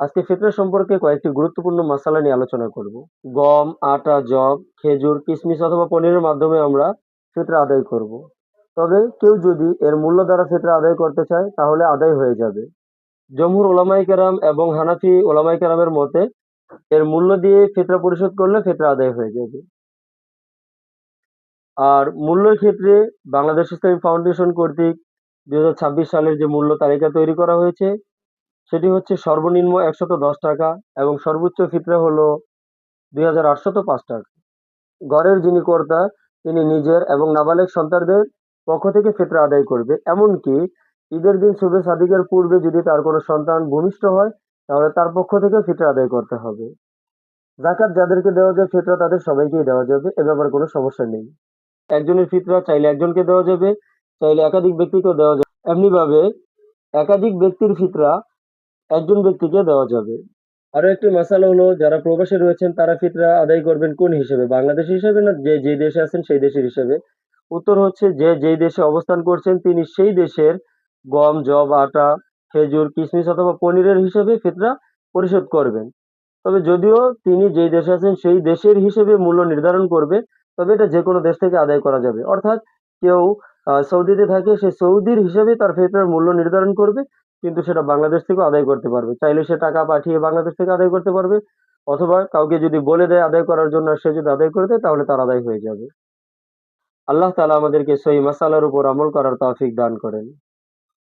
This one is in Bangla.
আজকে ফিতরা সম্পর্কে কয়েকটি গুরুত্বপূর্ণ মাসালা নিয়ে আলোচনা করব। গম, আটা, যব, খেজুর, কিশমিশ অথবা পনিরের মাধ্যমে আমরা ফিতরা আদায় করব। তবে কেউ যদি এর মূল্য দ্বারা ফিতরা আদায় করতে চায় তাহলে আদায় হয়ে যাবে। জমহুর ওলামায়ে কেরাম এবং হানাফি ওলামায়ে কেরামের মতে এর মূল্য দিয়ে ফিতরা পরিশোধ করলে ফিতরা আদায় হয়ে যাবে। আর মূল্যের ক্ষেত্রে বাংলাদেশ ইসলামী ফাউন্ডেশন কর্তৃক 2026 সালের যে মূল্য তালিকা তৈরি করা হয়েছে সেটি হচ্ছে সর্বনিম্ন 110 টাকা এবং সর্বোচ্চ ফিতরা হলো 2805 টাকা। ঘরের যিনি কর্তা তিনি নিজের এবং নাবালেগ সন্তানদের পক্ষ থেকে ফিতরা আদায় করবে। এমনকি ঈদের দিন শুভে সাদিকের পূর্বে যদি তার কোনো সন্তান ভূমিষ্ঠ হয় তাহলে তার পক্ষ থেকে ফিতরা আদায় করতে হবে। জাকাত যাদেরকে দেওয়া যায় ফিতরা তাদের সবাইকেই দেওয়া যাবে, এ ব্যাপারে কোনো সমস্যা নেই। একজনের ফিতরা চাইলে একজনকে দেওয়া যাবে, চাইলে একাধিক ব্যক্তিকেও দেওয়া যাবে। এমনিভাবে একাধিক ব্যক্তির ফিতরা একজন ব্যক্তিকে দেওয়া যাবে। আরো একটি মাসালা হলো যারা প্রবাসে রয়েছেন তারা ফিতরা আদায় করবেন কোন হিসেবে, বাংলাদেশ হিসেবে না যে যেই দেশে আছেন সেই দেশের হিসেবে? উত্তর হচ্ছে যে যেই দেশে অবস্থান করছেন তিনি সেই দেশের গম, যব, আটা, খেজুর, কিশমিশ অথবা পনিরের হিসেবে ফিতরা পরিশোধ করবেন। তবে যদিও তিনি যেই দেশে আছেন সেই দেশের হিসেবে মূল্য নির্ধারণ করবে, তবে এটা যে কোনো দেশ থেকে আদায় করা যাবে। অর্থাৎ কেউ সৌদিতে থাকে, সে সৌদির হিসেবে তার ফিতরার মূল্য নির্ধারণ করবে, কিন্তু সেটা বাংলাদেশ থেকেও আদায় করতে পারবে। চাইলে সে টাকা পাঠিয়ে বাংলাদেশ থেকে আদায় করতে পারবে, অথবা কাউকে যদি বলে দেয় আদায় করার জন্য আর সে যদি আদায় করে দেয় তাহলে তার আদায় হয়ে যাবে। আল্লাহ তাআলা আমাদেরকে সহিহ মাসালার উপর আমল করার তৌফিক দান করেন।